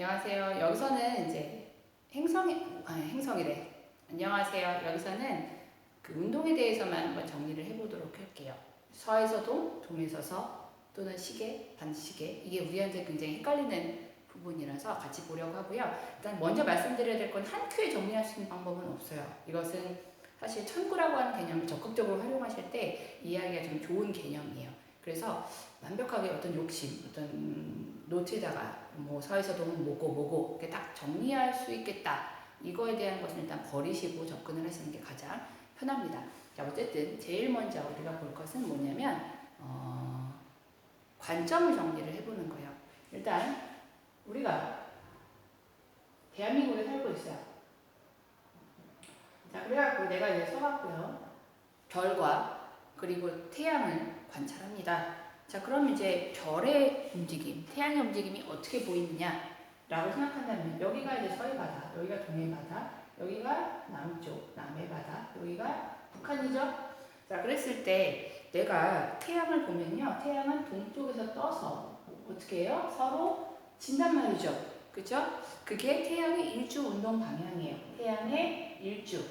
안녕하세요. 여기서는 이제 행성이래. 안녕하세요. 여기서는 그 운동에 대해서만 한번 정리를 해보도록 할게요. 서에서도, 동에서 서, 또는 시계, 반시계. 이게 우리한테 굉장히 헷갈리는 부분이라서 같이 보려고 하고요. 일단 먼저 말씀드려야 될 건 한 큐에 정리할 수 있는 방법은 없어요. 이것은 사실 천구라고 하는 개념을 적극적으로 활용하실 때 이해하기가 좀 좋은 개념이에요. 그래서 완벽하게 어떤 욕심, 어떤 노트에다가 뭐 서에서도 뭐고 이렇게 딱 정리할 수 있겠다. 이거에 대한 것은 일단 버리시고 접근을 하시는 게 가장 편합니다. 자, 어쨌든 제일 먼저 우리가 볼 것은 뭐냐면 관점을 정리를 해보는 거예요. 일단 우리가 대한민국에 살고 있어요. 자, 그래갖고 내가 이제 서갖고요. 별과 그리고 태양을 관찰합니다. 자, 그럼 이제 별의 움직임, 태양의 움직임이 어떻게 보이느냐라고 생각한다면 여기가 이제 서해 바다, 여기가 동해 바다, 여기가 남쪽, 남해 바다, 여기가 북한이죠. 자, 그랬을 때 내가 태양을 보면요, 태양은 동쪽에서 떠서 어떻게 해요? 서로 진단 말이죠. 그죠? 그게 태양의 일주 운동 방향이에요. 태양의 일주.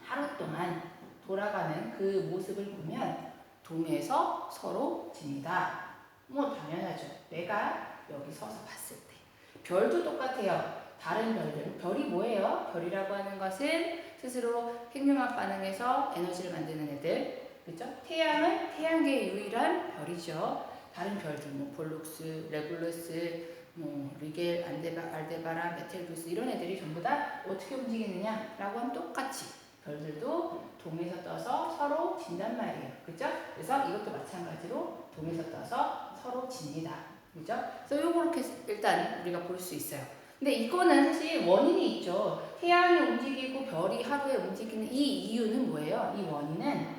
하루 동안 돌아가는 그 모습을 보면 동에서 서로 집니다. 뭐 당연하죠. 내가 여기 서서 봤을 때. 별도 똑같아요. 다른 별들. 별이 뭐예요? 별이라고 하는 것은 스스로 핵융합 반응해서 에너지를 만드는 애들. 그렇죠? 태양은 태양계의 유일한 별이죠. 다른 별들, 뭐 볼룩스, 레굴루스, 뭐 리겔, 알데바란, 베텔구스 이런 애들이 전부 다 어떻게 움직이느냐라고 하면 똑같이 별들도 동에서 떠서 서로 진단 말이에요. 그죠? 그래서 이것도 마찬가지로 동에서 떠서 서로 집니다. 그죠? 그래서 요렇게 일단 우리가 볼 수 있어요. 근데 이거는 사실 원인이 있죠. 태양이 움직이고 별이 하루에 움직이는 이 이유는 뭐예요? 이 원인은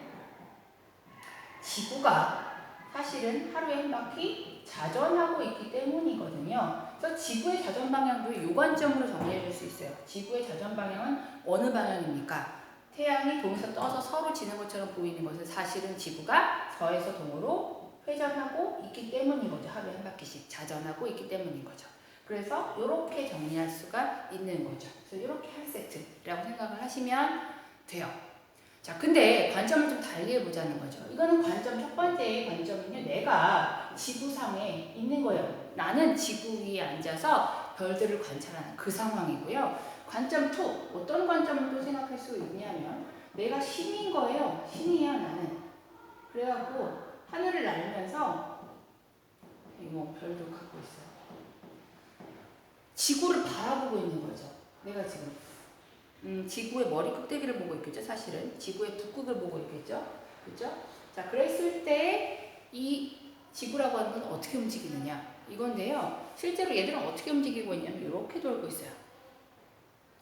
지구가 사실은 하루에 한 바퀴 자전하고 있기 때문이거든요. 그래서 지구의 자전 방향도 이 관점으로 정리해 줄 수 있어요. 지구의 자전 방향은 어느 방향입니까? 태양이 동에서 떠서 서로 지는 것처럼 보이는 것은 사실은 지구가 서에서 동으로 회전하고 있기 때문인 거죠. 하루에 한 바퀴씩 자전하고 있기 때문인 거죠. 그래서 이렇게 정리할 수가 있는 거죠. 그래서 이렇게 한 세트라고 생각을 하시면 돼요. 자, 근데 관점을 좀 달리 해보자는 거죠. 이거는 관점, 첫 번째 관점은요, 내가 지구상에 있는 거예요. 나는 지구 위에 앉아서 별들을 관찰하는 그 상황이고요. 관점 2, 어떤 관점을 또 생각할 수 있냐면, 내가 신인 거예요. 신이야, 나는. 그래갖고, 하늘을 날면서, 이거 별도 갖고 있어요. 지구를 바라보고 있는 거죠. 내가 지금. 지구의 머리 꼭대기를 보고 있겠죠, 사실은. 지구의 북극을 보고 있겠죠. 그죠? 자, 그랬을 때 이 지구라고 하는 건 어떻게 움직이느냐. 이건데요. 실제로 얘들은 어떻게 움직이고 있냐면 이렇게 돌고 있어요.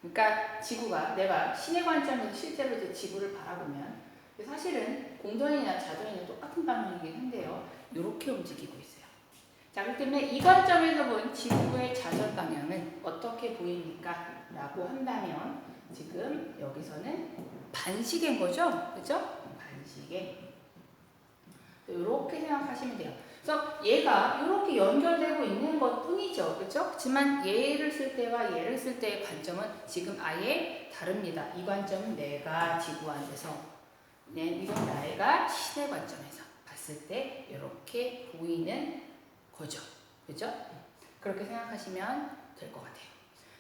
그러니까 지구가 내가 신의 관점에서 실제로 이제 지구를 바라보면 사실은 공전이나 자전이나 똑같은 방향이긴 한데요. 이렇게 움직이고 있어요. 자, 그렇기 때문에 이 관점에서 본 지구의 자전 방향은 어떻게 보입니까? 라고 한다면 지금 여기서는 반시계인 거죠? 그죠? 반시계. 이렇게 생각하시면 돼요. 그래서 얘가 이렇게 연결되고 있는 것 뿐이죠. 그죠? 그렇지만 얘를 쓸 때와 얘를 쓸 때의 관점은 지금 아예 다릅니다. 이 관점은 내가 지구 안에서, 이건 내가 신의 관점에서 봤을 때 이렇게 보이는 거죠. 그죠? 그렇게 생각하시면 될 것 같아요.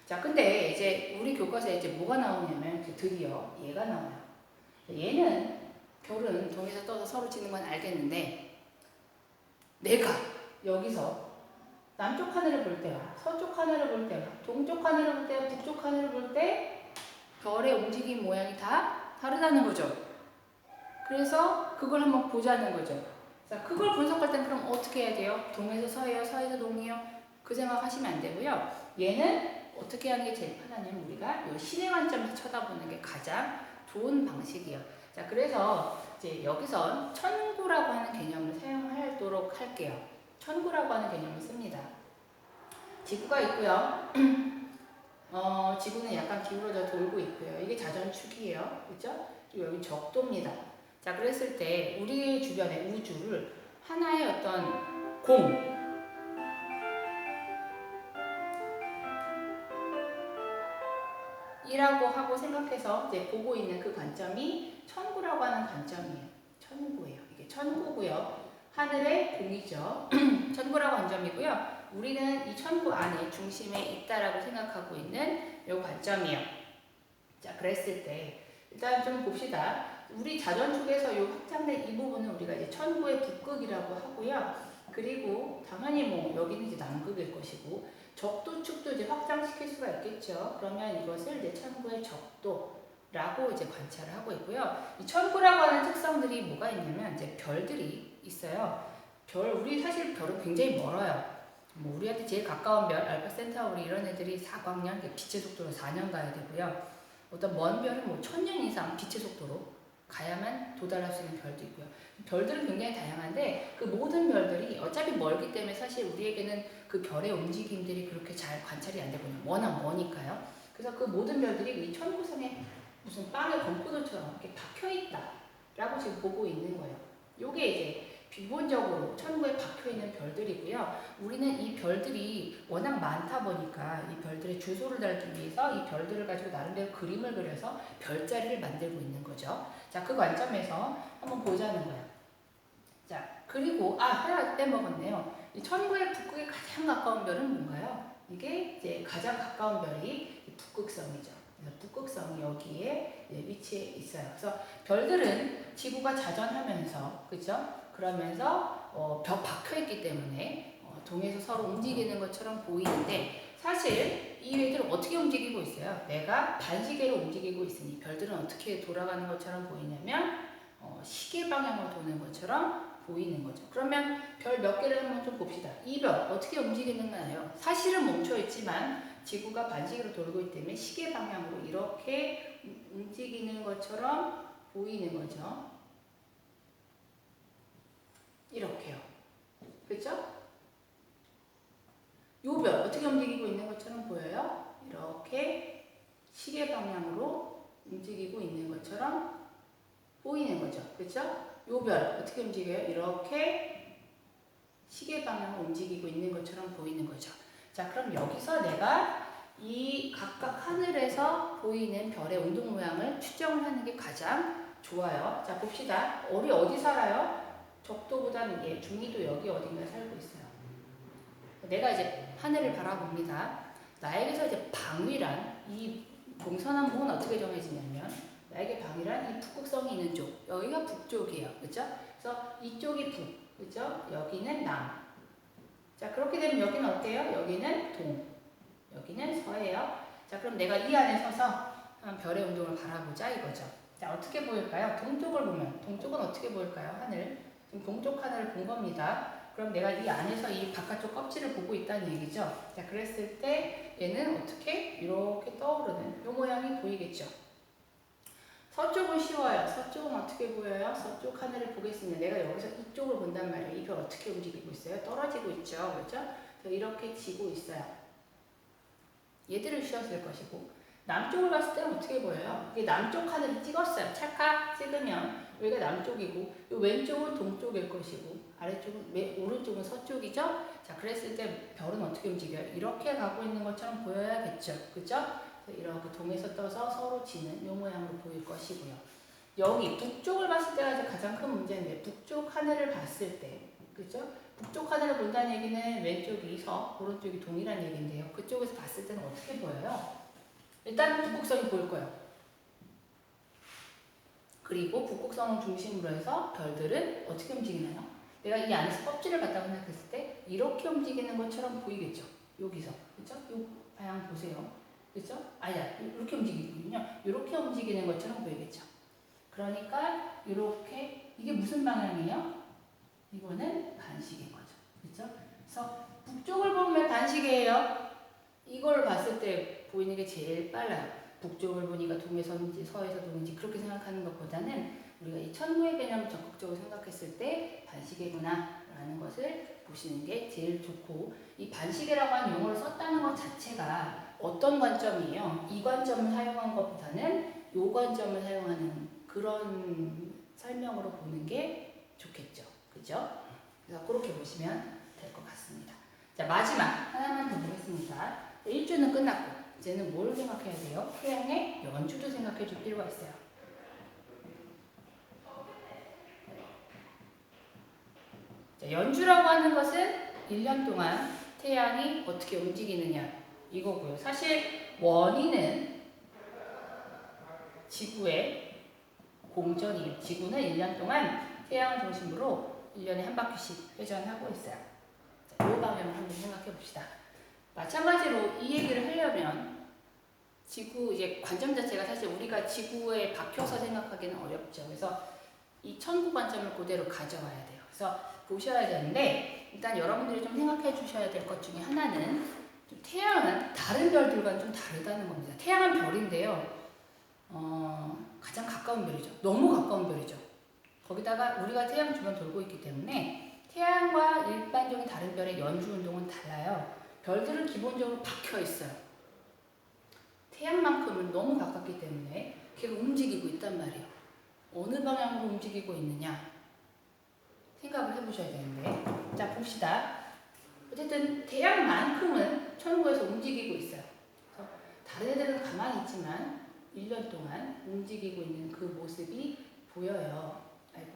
자, 근데 이제 우리 교과서에 이제 뭐가 나오냐면 드디어 얘가 나와요. 얘는 별은 동에서 떠서 서로 지는 건 알겠는데 내가 여기서 남쪽 하늘을 볼 때와 서쪽 하늘을 볼 때와 동쪽 하늘을 볼 때와 북쪽 하늘을 볼 때 별의 움직임 모양이 다 다르다는 거죠. 그래서 그걸 한번 보자는 거죠. 자, 그걸 분석할 땐 그럼 어떻게 해야 돼요? 동에서 서해요? 서해서 동이요? 그 생각 하시면 안 되고요. 얘는 어떻게 하는 게 제일 편하냐면 우리가 이 신의 관점에서 쳐다보는 게 가장 좋은 방식이에요. 자, 그래서 이제 여기선 천구라고 하는 개념을 사용하도록 할게요. 천구라고 하는 개념을 씁니다. 지구가 있고요. 지구는 약간 기울어져 돌고 있고요. 이게 자전축이에요. 그죠? 그리고 여기 적도입니다. 자, 그랬을 때 우리 주변의 우주를 하나의 어떤 공, 방이라고 하고 생각해서 이제 보고 있는 그 관점이 천구라고 하는 관점이에요. 천구예요. 이게 천구고요. 하늘의 공이죠. 천구라고 관점이고요. 우리는 이 천구 안에 중심에 있다라고 생각하고 있는 이 관점이에요. 자, 그랬을 때 일단 좀 봅시다. 우리 자전축에서 이 확장된 이 부분은 우리가 이제 천구의 북극이라고 하고요. 그리고 당연히 뭐 여기는 이제 남극일 것이고 적도축도 이제 확장시킬 수가 있겠죠. 그러면 이것을 이제 천구의 적도라고 이제 관찰을 하고 있고요. 이 천구라고 하는 특성들이 뭐가 있냐면 이제 별들이 있어요. 우리 사실 별은 굉장히 멀어요. 뭐 우리한테 제일 가까운 별, 알파 센타우리 이런 애들이 4광년, 빛의 속도로 4년 가야 되고요. 어떤 먼 별은 뭐 1000년 이상 빛의 속도로 가야만 도달할 수 있는 별도 있고요. 별들은 굉장히 다양한데 그 모든 별들이 어차피 멀기 때문에 사실 우리에게는 그 별의 움직임들이 그렇게 잘 관찰이 안 되거든요. 워낙 머니까요. 그래서 그 모든 별들이 이 천구성에 무슨 빵의 건포도처럼 이렇게 박혀 있다라고 지금 보고 있는 거예요. 요게 이제 기본적으로 천구에 박혀 있는 별들이고요. 우리는 이 별들이 워낙 많다 보니까 이 별들의 주소를 달기 위해서 이 별들을 가지고 나름대로 그림을 그려서 별자리를 만들고 있는 거죠. 자, 그 관점에서 한번 보자는 거예요. 자, 그리고 하나 빼먹었네요. 이 천구의 북극에 가장 가까운 별은 뭔가요? 이게 이제 가장 가까운 별이 북극성이죠. 그래서 북극성이 여기에 위치해 있어요. 그래서 별들은 지구가 자전하면서, 그죠? 그러면서 벽 박혀 있기 때문에 동에서 서로 움직이는 것처럼 보이는데 사실 이 애들은 어떻게 움직이고 있어요? 내가 반시계로 움직이고 있으니 별들은 어떻게 돌아가는 것처럼 보이냐면 시계 방향으로 도는 것처럼 보이는 거죠. 그러면 별 몇 개를 한번 좀 봅시다. 이 별 어떻게 움직이는가요? 사실은 멈춰 있지만 지구가 반시계로 돌고 있기 때문에 시계 방향으로 이렇게 움직이는 것처럼 보이는 거죠. 이렇게요. 그렇죠? 요 별 어떻게 움직이고 있는 것처럼 보여요? 이렇게 시계 방향으로 움직이고 있는 것처럼 보이는 거죠. 그렇죠? 요 별 어떻게 움직여요? 이렇게 시계 방향으로 움직이고 있는 것처럼 보이는 거죠. 자, 그럼 여기서 내가 이 각각 하늘에서 보이는 별의 운동 모양을 추정을 하는 게 가장 좋아요. 자, 봅시다. 우리 어디 살아요? 적도보다는 중위도 여기 어딘가에 살고 있어요. 내가 이제 하늘을 바라봅니다. 나에게서 이제 방위란 이 동서남 북은 어떻게 정해지냐면 나에게 방위란 이 북극성이 있는 쪽 여기가 북쪽이에요. 그렇죠? 그래서 이쪽이 북, 그렇죠? 여기는 남. 자, 그렇게 되면 여기는 어때요? 여기는 동, 여기는 서예요. 자, 그럼 내가 이 안에 서서 별의 운동을 바라보자 이거죠. 자, 어떻게 보일까요? 동쪽을 보면 동쪽은 어떻게 보일까요? 하늘. 지금 동쪽 하늘을 본 겁니다. 그럼 내가 이 안에서 이 바깥쪽 껍질을 보고 있다는 얘기죠. 자, 그랬을 때 얘는 어떻게 이렇게 떠오르는 이 모양이 보이겠죠. 서쪽은 쉬워요. 서쪽은 어떻게 보여요? 서쪽 하늘을 보겠습니다. 내가 여기서 이쪽을 본단 말이에요. 이 별 어떻게 움직이고 있어요? 떨어지고 있죠. 그렇죠? 이렇게 지고 있어요. 얘들은 쉬웠을 것이고 남쪽을 봤을 때는 어떻게 보여요? 이게 남쪽 하늘을 찍었어요. 찰칵 찍으면 여기가 남쪽이고 이 왼쪽은 동쪽일 것이고 아래쪽은 오른쪽은 서쪽이죠. 자, 그랬을 때 별은 어떻게 움직여요? 이렇게 가고 있는 것처럼 보여야겠죠. 그죠? 이렇게 동에서 떠서 서로 지는 이 모양으로 보일 것이고요. 여기 북쪽을 봤을 때가 이제 가장 큰 문제인데 북쪽 하늘을 봤을 때 그죠? 북쪽 하늘을 본다는 얘기는 왼쪽이 서, 오른쪽이 동이라는 얘기인데요. 그쪽에서 봤을 때는 어떻게 보여요? 일단 북극성이 보일 거예요. 그리고 북극성을 중심으로 해서 별들은 어떻게 움직이나요? 내가 이 안에서 껍질을 갖다가 생각했을 때 이렇게 움직이는 것처럼 보이겠죠. 여기서. 그렇죠? 요 방향 보세요. 그렇죠? 아니야. 이렇게 움직이거든요. 이렇게 움직이는 것처럼 보이겠죠. 그러니까 이렇게 이게 무슨 방향이에요? 이거는 반시계인 거죠. 그렇죠? 그래서 북쪽을 보면 반시계예요. 이걸 봤을 때 보이는 게 제일 빨라요. 북쪽을 보니까 동에서인지 서에서 동인지 그렇게 생각하는 것보다는 우리가 이 천구의 개념을 적극적으로 생각했을 때 반시계구나 라는 것을 보시는 게 제일 좋고 이 반시계라고 하는 용어를 썼다는 것 자체가 어떤 관점이에요? 이 관점을 사용한 것보다는 이 관점을 사용하는 그런 설명으로 보는 게 좋겠죠. 그죠? 그래서 그렇게 보시면 될 것 같습니다. 자, 마지막 하나만 더 보겠습니다. 1주는 끝났고 이제는 뭘 생각해야 돼요? 태양의 연주도 생각해 줄 필요가 있어요. 자, 연주라고 하는 것은 1년 동안 태양이 어떻게 움직이느냐 이거고요. 사실 원인은 지구의 공전이에요. 지구는 1년 동안 태양을 중심으로 1년에 한 바퀴씩 회전하고 있어요. 자, 이 방향을 한번 생각해 봅시다. 마찬가지로 이 얘기를 하려면 지구 이제 관점 자체가 사실 우리가 지구에 박혀서 생각하기는 어렵죠. 그래서 이 천구 관점을 그대로 가져와야 돼요. 그래서 보셔야 되는데 일단 여러분들이 좀 생각해 주셔야 될 것 중에 하나는 좀 태양은 다른 별들과는 좀 다르다는 겁니다. 태양은 별인데요. 가장 가까운 별이죠. 너무 가까운 별이죠. 거기다가 우리가 태양 주변 돌고 있기 때문에 태양과 일반적인 다른 별의 연주 운동은 달라요. 별들은 기본적으로 박혀 있어요. 태양만큼은 너무 가깝기 때문에 걔가 움직이고 있단 말이에요. 어느 방향으로 움직이고 있느냐 생각을 해보셔야 되는데, 자 봅시다. 어쨌든 태양만큼은 천구에서 움직이고 있어요. 그래서 다른 애들은 가만히 있지만 1년 동안 움직이고 있는 그 모습이 보여요. 아이고.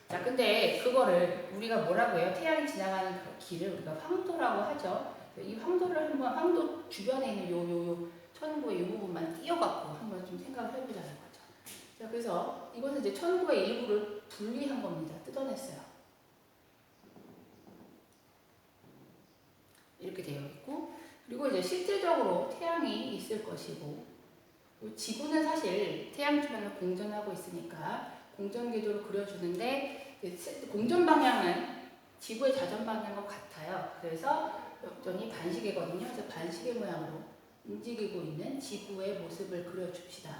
자, 근데 그거를 우리가 뭐라고 해요? 태양이 지나가는 그 길을 우리가 황도라고 하죠. 이 황도를 한번 황도 주변에 있는 요 천구의 이 부분만 띄어갖고 한번 좀 생각을 해보자는 거죠. 자, 그래서 이것은 이제 천구의 일부를 분리한 겁니다. 뜯어냈어요. 이렇게 되어 있고, 그리고 이제 실제적으로 태양이 있을 것이고, 지구는 사실 태양 주변을 공전하고 있으니까 공전 궤도를 그려주는데 공전 방향은 지구의 자전 방향과 같아요. 그래서 역전이 반시계거든요. 그래서 반시계 모양으로 움직이고 있는 지구의 모습을 그려줍시다.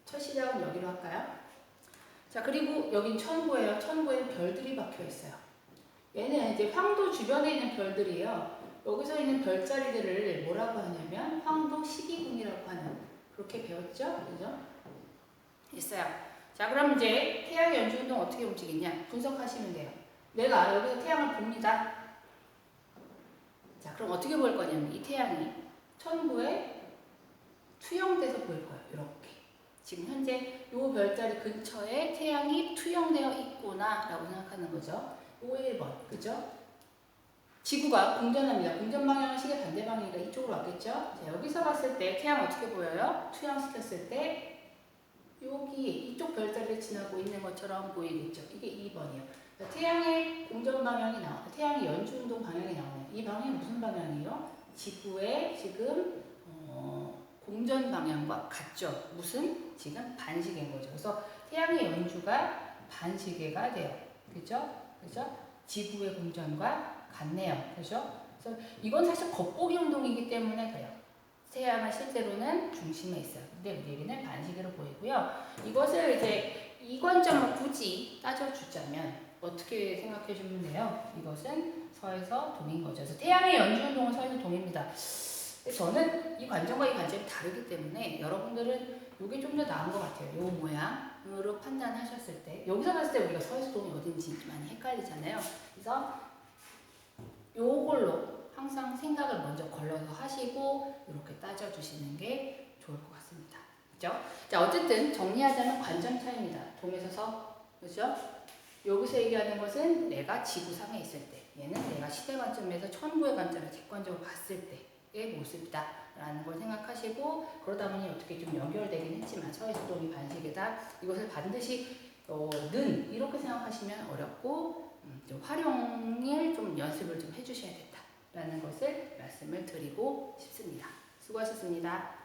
첫 시작은 여기로 할까요? 자, 그리고 여긴 천구예요. 천구에는 별들이 박혀 있어요. 얘는 이제 황도 주변에 있는 별들이에요. 여기서 있는 별자리들을 뭐라고 하냐면 황도 시기군이라고 하는, 그렇게 배웠죠? 그죠? 있어요. 자, 그럼 이제 태양의 연주 운동 어떻게 움직이냐 분석하시면 돼요. 내가 여기서 태양을 봅니다. 자, 그럼 어떻게 보일 거냐면 이 태양이 천구에 투영돼서 보일 거예요. 이렇게. 지금 현재 이 별자리 근처에 태양이 투영되어 있구나 라고 생각하는 거죠. 1번. 그죠? 지구가 공전합니다. 공전 방향은 시계 반대 방향이니까 이쪽으로 왔겠죠? 자, 여기서 봤을 때 태양 어떻게 보여요? 투영시켰을 때 여기 이쪽 별자리를 지나고 있는 것처럼 보이겠죠? 이게 2번이에요. 태양의 공전 방향이 태양의 연주 운동 방향이 나오네요. 이 방향이 무슨 방향이에요? 지구의 지금 공전 방향과 같죠? 무슨? 지금 반시계인 거죠. 그래서 태양의 연주가 반시계가 돼요. 그죠? 그죠? 지구의 공전과 같네요. 그죠? 그래서 이건 사실 겉보기 운동이기 때문에 그래요. 태양은 실제로는 중심에 있어요. 근데 우리에게는 반시계로 보이고요. 이것을 이제 이 관점을 굳이 따져주자면 어떻게 생각해 주면 돼요? 이것은 서에서 동인 거죠. 그래서 태양의 연주 운동은 서에서 동입니다. 저는 이 관점과 이 관점이 다르기 때문에 여러분들은 이게 좀 더 나은 것 같아요. 이 모양으로 판단하셨을 때 여기서 봤을 때 우리가 서에서 동이 어딘지 많이 헷갈리잖아요. 그래서 요걸로 항상 생각을 먼저 걸러서 하시고 이렇게 따져주시는 게 좋을 것 같습니다. 그죠? 자, 어쨌든 정리하자면 관점 차이입니다. 동에서 서. 그죠? 여기서 얘기하는 것은 내가 지구상에 있을 때, 얘는 내가 시대 관점에서 천구의 관점을 객관적으로 봤을 때의 모습이다 라는 걸 생각하시고, 그러다 보니 어떻게 좀 연결되긴 했지만 서에서 동이 반시계다. 이것을 반드시 는 이렇게 생각하시면 어렵고 좀 활용을 좀 연습을 좀 해주셔야 된다라는 것을 말씀을 드리고 싶습니다. 수고하셨습니다.